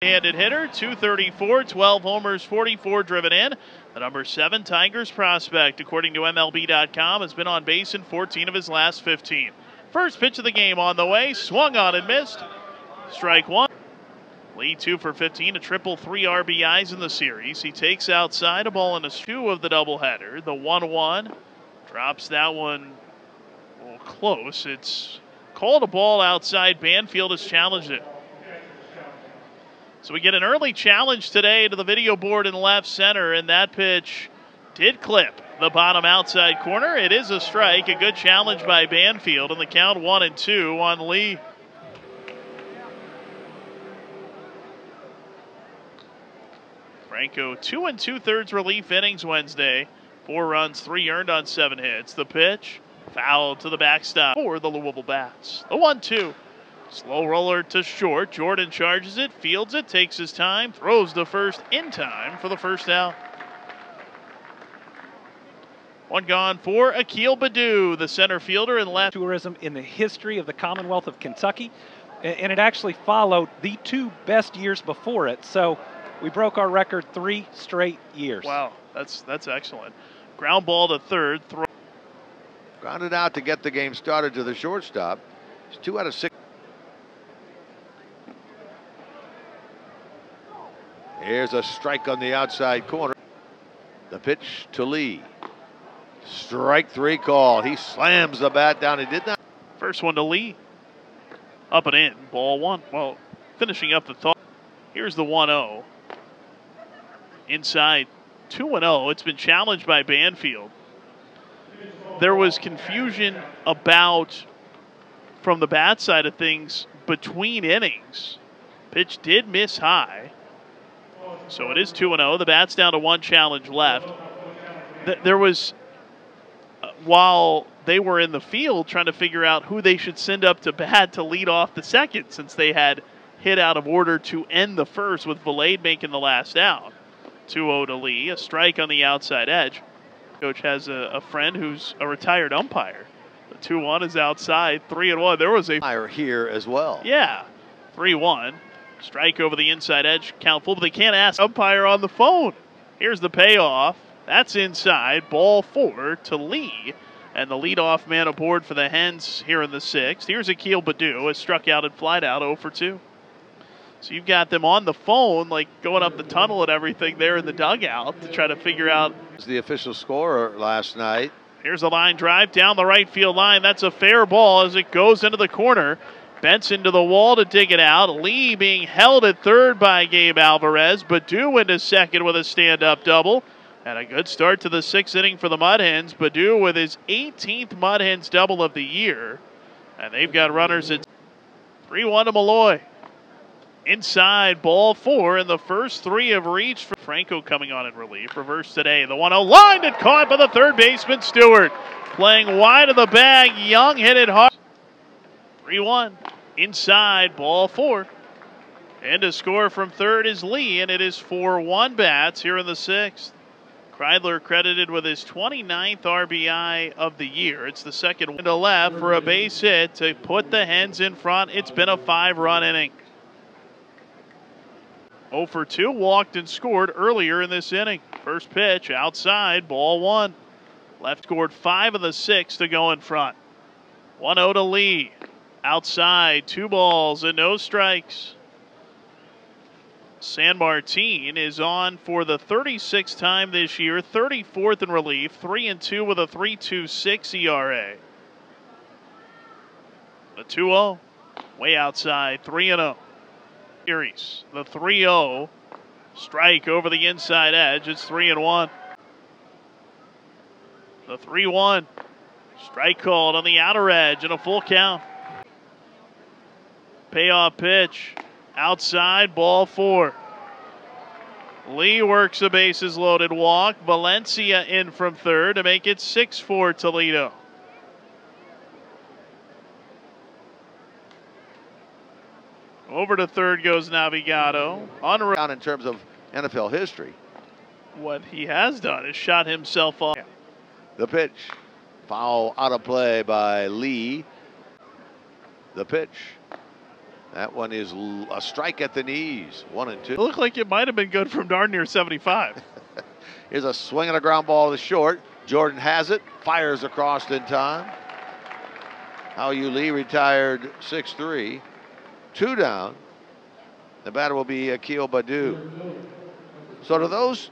Handed hitter, 234, 12 homers, 44 driven in. The number 7 Tigers prospect, according to MLB.com, has been on base in 14 of his last 15. First pitch of the game on the way, swung on and missed. Strike one. Lee 2 for 15, a triple, 3 RBIs in the series. He takes outside, a ball in a two of the doubleheader. The 1-1 drops that one a little close. It's called a ball outside. Banfield has challenged it. So we get an early challenge today to the video board in left center, and that pitch did clip the bottom outside corner. It is a strike, a good challenge by Banfield, and the count 1-2 on Lee. Franco 2 2/3 relief innings Wednesday. 4 runs, 3 earned on 7 hits. The pitch, foul to the backstop for the Louisville Bats. The 1-2. Slow roller to short. Jordan charges it, fields it, takes his time, throws the first in time for the first out. One gone for Akil Baddoo, the center fielder and left. Tourism in the history of the Commonwealth of Kentucky, and it actually followed the 2 best years before it. So we broke our record 3 straight years. Wow, that's excellent. Ground ball to third. Grounded out to get the game started to the shortstop. It's 2 out of 6. Here's a strike on the outside corner. The pitch to Lee. Strike 3 call. He slams the bat down. He did not. First one to Lee. Up and in. Ball 1. Well, finishing up the thought. Here's the 1-0. Inside 2-0. It's been challenged by Banfield. There was confusion about, from the bat side of things, between innings. Pitch did miss high. So it is 2-0. The bat's down to 1 challenge left. There was, while they were in the field trying to figure out who they should send up to bat to lead off the second, since they had hit out of order to end the first with Valade making the last out. 2-0 to Lee, a strike on the outside edge. Coach has a friend who's a retired umpire. The 2-1 is outside, 3-1. There was a fire here as well. Yeah, 3-1. Strike over the inside edge, count full, but they can't ask umpire on the phone. Here's the payoff. That's inside. Ball 4 to Lee. And the leadoff man aboard for the Hens here in the 6th. Here's Akil Baddoo, has struck out and flied out 0 for 2. So you've got them on the phone, like going up the tunnel and everything there in the dugout to try to figure out. The official scorer last night. Here's a line drive down the right field line. That's a fair ball as it goes into the corner. Benson to the wall to dig it out. Lee being held at third by Gabe Alvarez. Baddoo into second with a stand-up double. And a good start to the 6th inning for the Mud Hens. Baddoo with his 18th Mud Hens double of the year. And they've got runners at 3-1 to Malloy. Inside, ball 4, and the first 3 have reached. For Franco coming on in relief. Reverse today. The 1-0 lined and caught by the third baseman, Stewart. Playing wide of the bag. Young hit it hard. 3-1. Inside, ball 4. And to score from third is Lee, and it is 4-1 bats here in the 6th. Kreidler credited with his 29th RBI of the year. It's the second one to left for a base hit to put the Hens in front. It's been a 5-run inning. 0 for 2, walked and scored earlier in this inning. First pitch, outside, ball 1. Left scored 5 of the 6 to go in front. 1-0 to Lee. Outside, 2 balls and no strikes. San Martin is on for the 36th time this year, 34th in relief, 3-2 with a 3.26 ERA. The 2-0, way outside, 3-0. Series, the 3-0, strike over the inside edge, it's 3-1. The 3-1, strike called on the outer edge and a full count. Payoff pitch, outside, ball 4. Lee works a bases loaded walk. Valencia in from third to make it 6-4 Toledo. Over to third goes Navigado. Down in terms of NFL history. What he has done is shot himself off. The pitch. Foul out of play by Lee. The pitch. That one is a strike at the knees. 1-2. It looked like it might have been good from darn near 75. Here's a swing and a ground ball to short. Jordan has it, fires across in time. Hao-Yu Lee retired 6-3. 2 down. The batter will be Akil Baddoo. So to those